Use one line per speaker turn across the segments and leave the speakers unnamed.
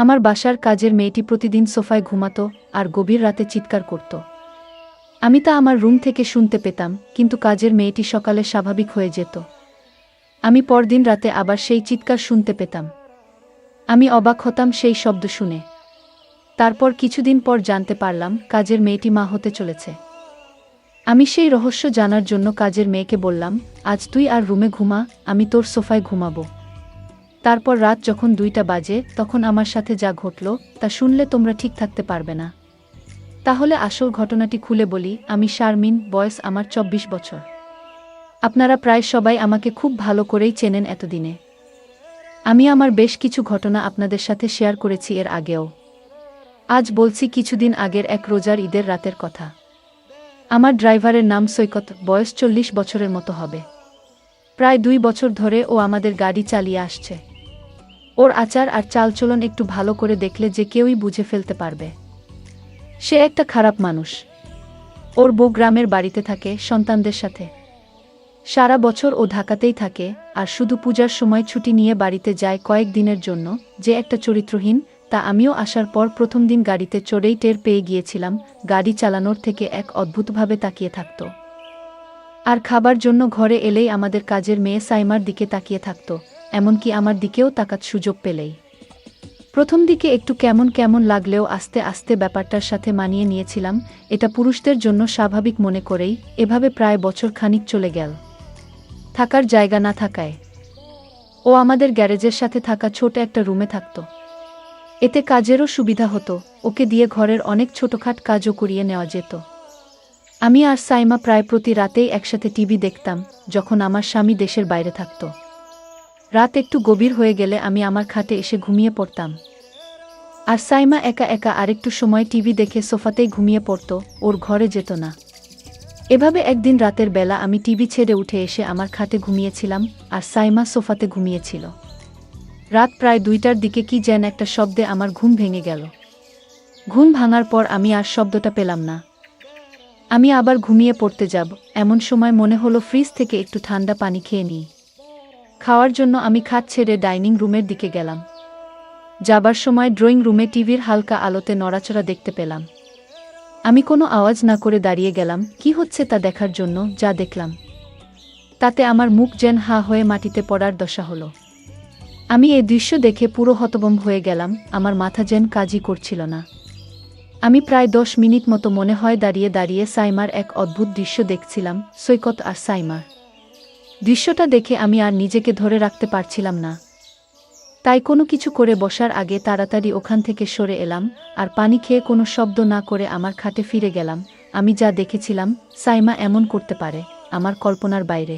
আমার বাসার কাজের মেয়েটি প্রতিদিন সোফায় ঘুমাতো আর গভীর রাতে চিৎকার করত। আমি তা আমার রুম থেকে শুনতে পেতাম, কিন্তু কাজের মেয়েটি সকালে স্বাভাবিক হয়ে যেত। আমি পরদিন রাতে আবার সেই চিৎকার শুনতে পেতাম। আমি অবাক হতাম সেই শব্দ শুনে। তারপর কিছুদিন পর জানতে পারলাম কাজের মেয়েটি মা হতে চলেছে। আমি সেই রহস্য জানার জন্য কাজের মেয়েকে বললাম, আজ তুই আর রুমে ঘুমা, আমি তোর সোফায় ঘুমাবো। তারপর রাত যখন 2টা বাজে তখন আমার সাথে যা ঘটল তা শুনলে তোমরা ঠিক থাকতে পারবে না। তাহলে আসল ঘটনাটি খুলে বলি। আমি শারমিন, বয়স আমার 24 বছর। আপনারা প্রায় সবাই আমাকে খুব ভালো করেই চেনেন এতদিনে। আমি আমার বেশ কিছু ঘটনা আপনাদের সাথে শেয়ার করেছি এর আগেও। আজ বলছি কিছুদিন আগের এক রোজার ঈদের রাতের কথা। আমার ড্রাইভারের নাম সৈকত, বয়স 40 বছরের মতো হবে। প্রায় 2 বছর ধরে ও আমাদের গাড়ি চালিয়ে আসছে। ওর আচার আর চালচলন একটু ভালো করে দেখলে যে কেউই বুঝে ফেলতে পারবে সে একটা খারাপ মানুষ। ওর বউ গ্রামের বাড়িতে থাকে সন্তানদের সাথে। সারা বছর ও ঢাকাতেই থাকে, আর শুধু পূজার সময় ছুটি নিয়ে বাড়িতে যায় কয়েক দিনের জন্য। যে একটা চরিত্রহীন তা আমিও আসার পর প্রথম দিন গাড়িতে চড়েই টের পেয়ে গিয়েছিলাম। গাড়ি চালানোর থেকে এক অদ্ভুতভাবে তাকিয়ে থাকত, আর খাবার জন্য ঘরে এলেই আমাদের কাজের মেয়ে সাইমার দিকে তাকিয়ে থাকত, এমনকি আমার দিকেও তাকাত সুযোগ পেলেই। প্রথম দিকে একটু কেমন কেমন লাগলেও আস্তে আস্তে ব্যাপারটার সাথে মানিয়ে নিয়েছিলাম। এটা পুরুষদের জন্য স্বাভাবিক মনে করেই এভাবে প্রায় বছর খানিক চলে গেল। থাকার জায়গা না থাকায় ও আমাদের গ্যারেজের সাথে থাকা ছোট একটা রুমে থাকত। এতে কাজেরও সুবিধা হতো, ওকে দিয়ে ঘরের অনেক ছোটখাট কাজও করিয়ে নেওয়া যেত। আমি আর সাইমা প্রায় প্রতি রাতেই একসাথে টিভি দেখতাম, যখন আমার স্বামী দেশের বাইরে থাকত। রাত একটু গভীর হয়ে গেলে আমি আমার খাটে এসে ঘুমিয়ে পড়তাম, আর সাইমা একা একা আরেকটু সময় টিভি দেখে সোফাতেই ঘুমিয়ে পড়ত, ওর ঘরে যেত না। এভাবে একদিন রাতের বেলা আমি টিভি ছেড়ে উঠে এসে আমার খাটে ঘুমিয়েছিলাম, আর সাইমা সোফাতে ঘুমিয়েছিল। রাত প্রায় 2টার দিকে কি যেন একটা শব্দে আমার ঘুম ভেঙে গেল। ঘুম ভাঙার পর আমি আর শব্দটা পেলাম না। আমি আবার ঘুমিয়ে পড়তে যাব, এমন সময় মনে হলো ফ্রিজ থেকে একটু ঠান্ডা পানি খেয়ে নিই। খাওয়ার জন্য আমি খাট ছেড়ে ডাইনিং রুমের দিকে গেলাম। যাবার সময় ড্রয়িং রুমে টিভির হালকা আলোতে নড়াচড়া দেখতে পেলাম। আমি কোনো আওয়াজ না করে দাঁড়িয়ে গেলাম কি হচ্ছে তা দেখার জন্য। যা দেখলাম তাতে আমার মুখ যেন হা হয়ে মাটিতে পড়ার দশা হলো। আমি এই দৃশ্য দেখে পুরো হতভম্ব হয়ে গেলাম, আমার মাথা যেন কাজই করছিল না। আমি প্রায় 10 মিনিট মতো মনে হয় দাঁড়িয়ে দাঁড়িয়ে সাইমার এক অদ্ভুত দৃশ্য দেখছিলাম, সৈকত আর সাইমার। দৃশ্যটা দেখে আমি আর নিজেকে ধরে রাখতে পারছিলাম না। তাই কোনো কিছু করে বসার আগে তাড়াতাড়ি ওখান থেকে সরে এলাম, আর পানি খেয়ে কোনো শব্দ না করে আমার খাটে ফিরে গেলাম। আমি যা দেখেছিলাম সাইমা এমন করতে পারে, আমার কল্পনার বাইরে।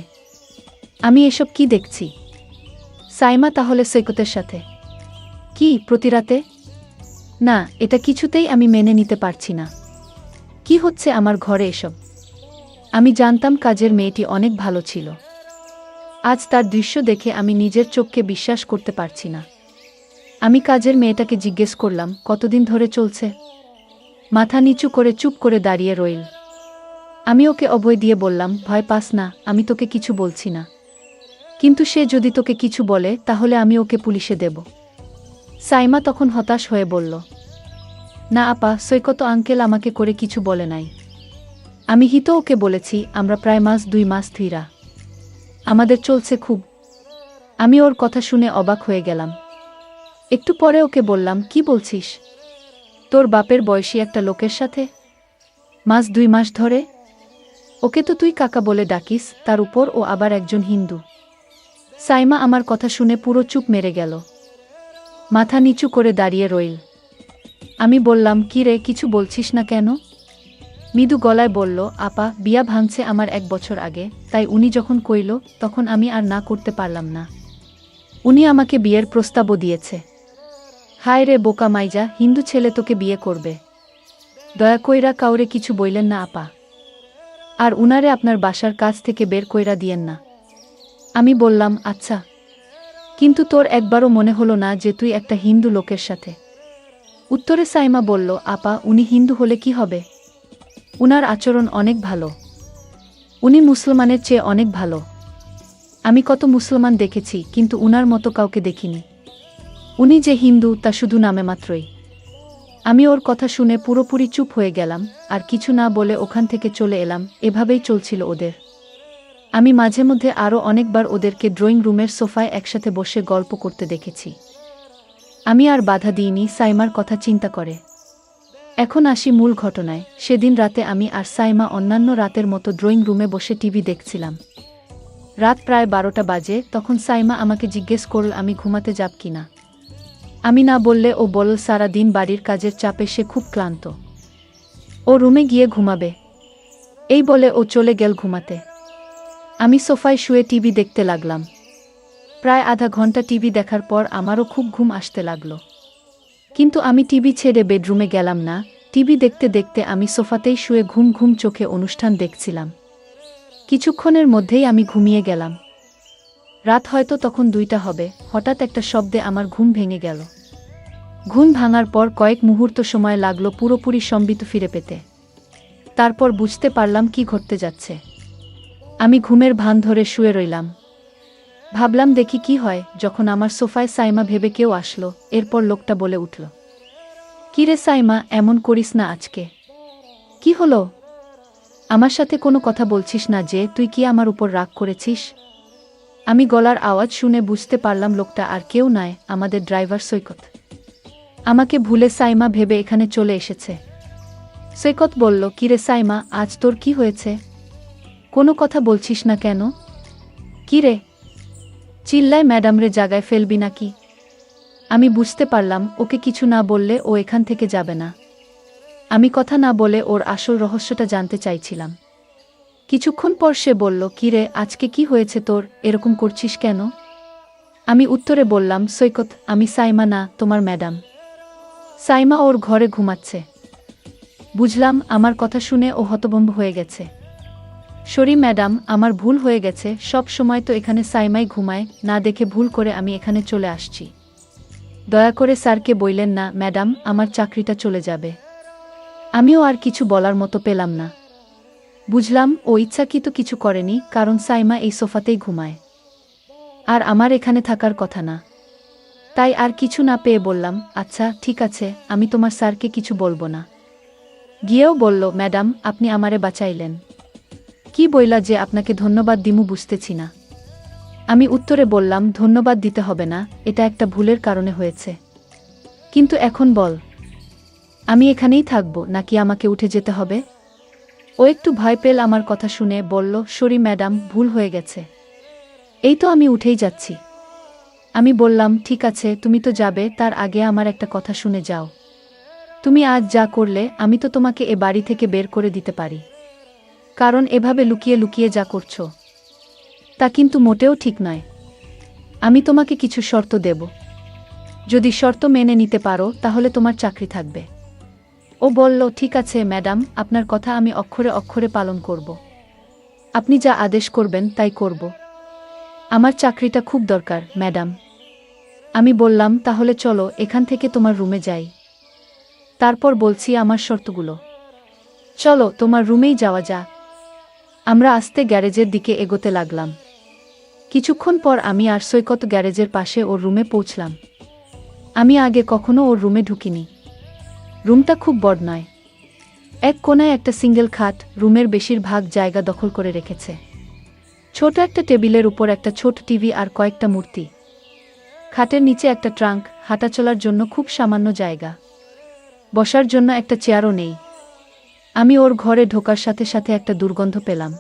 আমি এসব কি দেখছি? সাইমা তাহলে সৈকতের সাথে? কি প্রতি রাতে? না, এটা কিছুতেই আমি মেনে নিতে পারছি না। কি হচ্ছে আমার ঘরে এসব? আমি জানতাম কাজের মেয়েটি অনেক ভালো ছিল। আজ তার দৃশ্য দেখে আমি নিজের চোখকে বিশ্বাস করতে পারছি না। আমি কাজের মেয়েটাকে জিজ্ঞেস করলাম, কতদিন ধরে চলছে? মাথা নিচু করে চুপ করে দাঁড়িয়ে রইল। আমি ওকে অভয় দিয়ে বললাম, ভয় পাস না, আমি তোকে কিছু বলছি না। কিন্তু সে যদি তোকে কিছু বলে তাহলে আমি ওকে পুলিশে দেব। সাইমা তখন হতাশ হয়ে বলল, না আপা, সৈকত আঙ্কেল আমাকে করে কিছু বলে নাই। আমি হিতো ওকে বলেছি আমরা প্রায় 2 মাস ধইরা আমাদের চলছে খুব। আমি ওর কথা শুনে অবাক হয়ে গেলাম। একটু পরে ওকে বললাম, কি বলছিস? তোর বাপের বয়সী একটা লোকের সাথে 2 মাস ধরে? ওকে তো তুই কাকা বলে ডাকিস, তার উপর ও আবার একজন হিন্দু। সাইমা আমার কথা শুনে পুরো চুপ মেরে গেল, মাথা নিচু করে দাঁড়িয়ে রইল। আমি বললাম, কি রে, কিছু বলছিস না কেন? মৃদু গলায় বলল, আপা, বিয়া ভাঙছে আমার 1 বছর আগে, তাই উনি যখন কইল তখন আমি আর না করতে পারলাম না। উনি আমাকে বিয়ের প্রস্তাবও দিয়েছে। হায় রে বোকা মাইজা, হিন্দু ছেলে তোকে বিয়ে করবে? দয়া কইরা কাউরে কিছু বইলেন না আপা, আর উনারে আপনার বাসার কাছ থেকে বের কইরা দিয়েন না। আমি বললাম, আচ্ছা, কিন্তু তোর একবারও মনে হলো না যে তুই একটা হিন্দু লোকের সাথে? উত্তরে সাইমা বলল, আপা, উনি হিন্দু হলে কি হবে? উনার আচরণ অনেক ভালো। উনি মুসলমানের চেয়ে অনেক ভালো। আমি কত মুসলমান দেখেছি, কিন্তু উনার মতো কাউকে দেখিনি। উনি যে হিন্দু তা শুধু নামে মাত্রই। আমি ওর কথা শুনে পুরোপুরি চুপ হয়ে গেলাম, আর কিছু না বলে ওখান থেকে চলে এলাম। এভাবেই চলছিল ওদের। আমি মাঝে মধ্যে আরও অনেকবার ওদেরকে ড্রয়িং রুমের সোফায় একসাথে বসে গল্প করতে দেখেছি। আমি আর বাধা দিইনি সাইমার কথা চিন্তা করে। এখন আসি মূল ঘটনায়। সেদিন রাতে আমি আর সাইমা অন্যান্য রাতের মতো ড্রয়িং রুমে বসে টিভি দেখছিলাম। রাত প্রায় 12টা বাজে। তখন সাইমা আমাকে জিজ্ঞেস করল আমি ঘুমাতে যাব কিনা। আমি না বললে ও বলল সারা দিন বাড়ির কাজের চাপে সে খুব ক্লান্ত, ও রুমে গিয়ে ঘুমাবে। এই বলে ও চলে গেল ঘুমাতে। আমি সোফায় শুয়ে টিভি দেখতে লাগলাম। প্রায় আধা ঘন্টা টিভি দেখার পর আমারও খুব ঘুম আসতে লাগলো। কিন্তু আমি টিভি ছেড়ে বেডরুমে গেলাম না। টিভি দেখতে দেখতে আমি সোফাতেই শুয়ে ঘুম ঘুম চোখে অনুষ্ঠান দেখছিলাম। কিছুক্ষণের মধ্যেই আমি ঘুমিয়ে গেলাম। রাত হয়তো তখন 2টা হবে। হঠাৎ একটা শব্দে আমার ঘুম ভেঙে গেল। ঘুম ভাঙার পর কয়েক মুহূর্ত সময় লাগলো পুরোপুরি সম্বিত ফিরে পেতে। তারপর বুঝতে পারলাম কি ঘটতে যাচ্ছে। আমি ঘুমের ভান ধরে শুয়ে রইলাম। ভাবলাম দেখি কি হয়। যখন আমার সোফায় সাইমা ভেবে কেউ আসলো। এরপর লোকটা বলে উঠল, কি রে সাইমা, এমন করিস না আজকে। কি হলো? আমার সাথে কোনো কথা বলছিস না যে? তুই কি আমার উপর রাগ করেছিস? আমি গলার আওয়াজ শুনে বুঝতে পারলাম লোকটা আর কেউ নয়, আমাদের ড্রাইভার সৈকত। আমাকে ভুলে সাইমা ভেবে এখানে চলে এসেছে। সৈকত বলল, কি রে সাইমা, আজ তোর কি হয়েছে? কোনো কথা বলছিস না কেন? কি রে? চিল্লায় ম্যাডামরে জাগায় ফেলবি নাকি? আমি বুঝতে পারলাম ওকে কিছু না বললে ও এখান থেকে যাবে না। আমি কথা না বলে ওর আসল রহস্যটা জানতে চাইছিলাম। কিছুক্ষণ পর সে বলল, কি রে, আজকে কি হয়েছে তোর, এরকম করছিস কেন? আমি উত্তরে বললাম, সৈকত, আমি সাইমা না, তোমার ম্যাডাম। সাইমা ওর ঘরে ঘুমাচ্ছে। বুঝলাম। আমার কথা শুনে ও হতভম্ব হয়ে গেছে। সরি ম্যাডাম, আমার ভুল হয়ে গেছে। সব সময় তো এখানে সাইমাই ঘুমায়, না দেখে ভুল করে আমি এখানে চলে আসছি। দয়া করে স্যারকে বললেন না ম্যাডাম, আমার চাকরিটা চলে যাবে। আমিও আর কিছু বলার মতো পেলাম না। বুঝলাম ও ইচ্ছাকৃত কিছু করেনি, কারণ সাইমা এই সোফাতেই ঘুমায়, আর আমার এখানে থাকার কথা না। তাই আর কিছু না পেয়ে বললাম, আচ্ছা ঠিক আছে, আমি তোমার স্যারকে কিছু বলবো না। গিয়েও বলল, ম্যাডাম, আপনি আমারে বাঁচাইলেন। কি বইলা যে আপনাকে ধন্যবাদ দিমু বুঝতেছি না। আমি উত্তরে বললাম, ধন্যবাদ দিতে হবে না, এটা একটা ভুলের কারণে হয়েছে। কিন্তু এখন বল, আমি এখানেই থাকবো নাকি আমাকে উঠে যেতে হবে? ও একটু ভয় পেল আমার কথা শুনে, বলল, সরি ম্যাডাম, ভুল হয়ে গেছে। এই তো আমি উঠেই যাচ্ছি। আমি বললাম, ঠিক আছে, তুমি তো যাবে, তার আগে আমার একটা কথা শুনে যাও। তুমি আজ যা করলে, আমি তো তোমাকে এ বাড়ি থেকে বের করে দিতে পারি। কারণ এভাবে লুকিয়ে লুকিয়ে যা করছো, তা কিন্তু মোটেও ঠিক নয়। আমি তোমাকে কিছু শর্ত দেব। যদি শর্ত মেনে নিতে পারো তাহলে তোমার চাকরি থাকবে। ও বলল, ঠিক আছে ম্যাডাম, আপনার কথা আমি অক্ষরে অক্ষরে পালন করব। আপনি যা আদেশ করবেন তাই করব। আমার চাকরিটা খুব দরকার ম্যাডাম। আমি বললাম, তাহলে চলো এখান থেকে তোমার রুমে যাই। তারপর বলছি আমার শর্তগুলো। চলো তোমার রুমেই যাওয়া যাক। আমরা আস্তে গ্যারেজের দিকে এগোতে লাগলাম। কিছুক্ষণ পর আমি আর সৈকত গ্যারেজের পাশে ওর রুমে পৌঁছলাম। আমি আগে কখনো ওর রুমে ঢুকিনি। রুমটা খুব বড় নয়। এক কোণায় একটা সিঙ্গেল খাট রুমের বেশিরভাগ জায়গা দখল করে রেখেছে। ছোট একটা টেবিলের উপর একটা ছোট টিভি আর কয়েকটা মূর্তি। খাটের নিচে একটা ট্রাঙ্ক, হাঁটাচলার জন্য খুব সামান্য জায়গা। বসার জন্য একটা চেয়ারও নেই। আমি ওর ঘরে ঢোকার সাথে সাথে একটা দুর্গন্ধ পেলাম।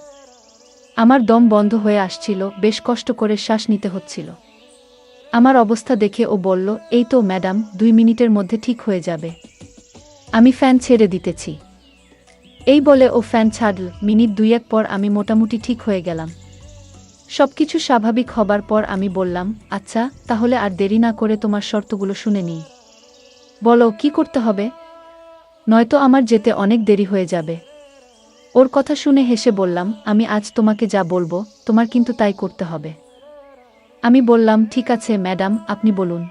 আমার দম বন্ধ হয়ে আসছিল, বেশ কষ্ট করে শ্বাস নিতে হচ্ছিল। আমার অবস্থা দেখে ও বলল, এই তো ম্যাডাম, 2 মিনিটের মধ্যে ঠিক হয়ে যাবে। আমি ফ্যান ছেড়ে দিতেছি। এই বলে ও ফ্যান ছাড়ল। মিনিট 2-1 পর আমি মোটামুটি ঠিক হয়ে গেলাম। সবকিছু স্বাভাবিক হবার পর আমি বললাম, আচ্ছা তাহলে আর দেরি না করে তোমার শর্তগুলো শুনে নিই। বলো কি করতে হবে, নয়তো আমার যেতে অনেক দেরি হয়ে যাবে। ওর কথা শুনে হেসে বললাম, আমি আজ তোমাকে যা বলবো তোমার কিন্তু তাই করতে হবে। আমি বললাম, ঠিক আছে ম্যাডাম, আপনি বলুন।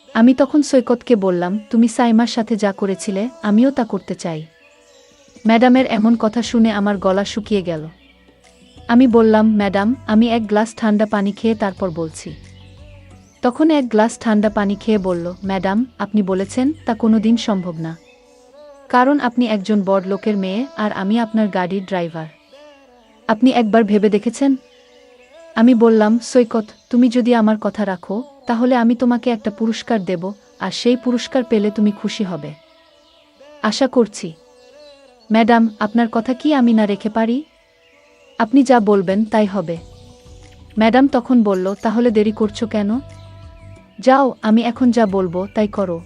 আমি তখন সৈকতকে বললাম, তুমি সাইমার সাথে যা করেছিলে আমিও তা করতে চাই। ম্যাডামের এমন কথা শুনে আমার গলা শুকিয়ে গেল। আমি বললাম, ম্যাডাম, আমি 1 গ্লাস ঠান্ডা পানি খেয়ে তারপর বলছি। তখন এক গ্লাস ঠান্ডা পানি খেয়ে বলল, ম্যাডাম, আপনি বলেছেন তা কোনোদিন সম্ভব না। কারণ আপনি একজন বড় লোকের মেয়ে আর আমি আপনার গাড়ির ড্রাইভার। আপনি একবার ভেবে দেখেছেন? আমি বললাম, সৈকত, তুমি যদি আমার কথা রাখো তাহলে আমি তোমাকে একটা পুরস্কার দেব, আর সেই পুরস্কার পেলে তুমি খুশি হবে। আশা করছি। ম্যাডাম, আপনার কথা কি আমি না রেখে পারি? আপনি যা বলবেন তাই হবে। ম্যাডাম তখন বলল, তাহলে দেরি করছো কেন? যাও, আমি এখন যা বলবো তাই করো।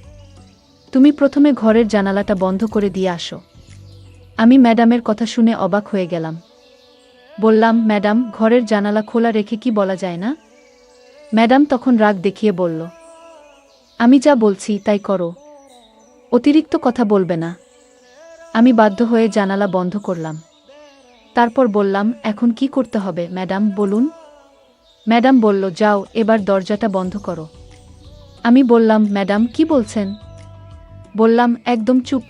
তুমি প্রথমে ঘরের জানালাটা বন্ধ করে দিয়ে আসো। আমি ম্যাডামের কথা শুনে অবাক হয়ে গেলাম। বললাম, ম্যাডাম, ঘরের জানালা খোলা রেখে কি বলা যায় না? ম্যাডাম তখন রাগ দেখিয়ে বলল, আমি যা বলছি তাই করো, অতিরিক্ত কথা বলবে না। আমি বাধ্য হয়ে জানালা বন্ধ করলাম। তারপর বললাম, এখন কি করতে হবে ম্যাডাম, বলুন। ম্যাডাম বলল, যাও, এবার দরজাটা বন্ধ করো। আমি বললাম, ম্যাডাম, কি বলছেন? বললাম, একদম চুপ।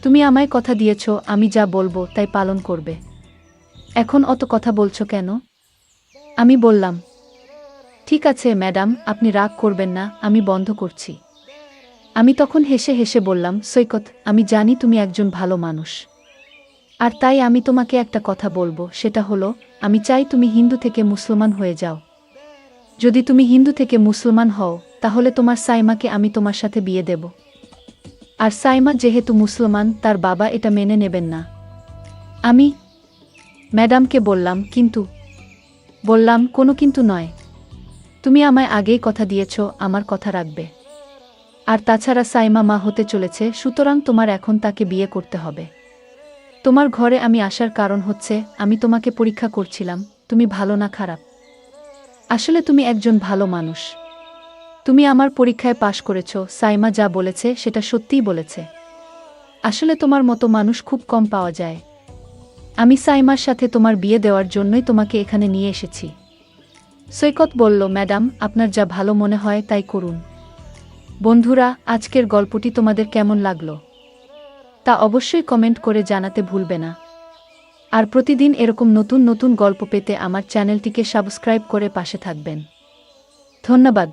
তুমি আমায় কথা দিয়েছ আমি যা বলবো তাই পালন করবে। এখন অত কথা বলছো কেন? আমি বললাম, ঠিক আছে ম্যাডাম, আপনি রাগ করবেন না, আমি বন্ধ করছি। আমি তখন হেসে হেসে বললাম, সৈকত, আমি জানি তুমি একজন ভালো মানুষ। আর তাই আমি তোমাকে একটা কথা বলবো, সেটা হলো, আমি চাই তুমি হিন্দু থেকে মুসলমান হয়ে যাও। যদি তুমি হিন্দু থেকে মুসলমান হও তাহলে তোমার সাইমাকে আমি তোমার সাথে বিয়ে দেব। আর সাইমা যেহেতু মুসলমান, তার বাবা এটা মেনে নেবেন না। আমি ম্যাডামকে বললাম, কিন্তু? বললাম, কোনো কিন্তু নয়। তুমি আমায় আগেই কথা দিয়েছ আমার কথা রাখবে। আর তাছাড়া সাইমা মা হতে চলেছে, সুতরাং তোমার এখন তাকে বিয়ে করতে হবে। তোমার ঘরে আমি আসার কারণ হচ্ছে, আমি তোমাকে পরীক্ষা করছিলাম তুমি ভালো না খারাপ। আসলে তুমি একজন ভালো মানুষ। তুমি আমার পরীক্ষায় পাশ করেছ, সাইমা যা বলেছে সেটা সত্যিই বলেছে। আসলে তোমার মতো মানুষ খুব কম পাওয়া যায়। আমি সাইমার সাথে তোমার বিয়ে দেওয়ার জন্যই তোমাকে এখানে নিয়ে এসেছি। সৈকত বলল, ম্যাডাম, আপনার যা ভালো মনে হয় তাই করুন। বন্ধুরা, আজকের গল্পটি তোমাদের কেমন লাগলো তা অবশ্যই কমেন্ট করে জানাতে ভুলবে না। আর প্রতিদিন এরকম নতুন নতুন গল্প পেতে আমার চ্যানেলটিকে সাবস্ক্রাইব করে পাশে থাকবেন। ধন্যবাদ।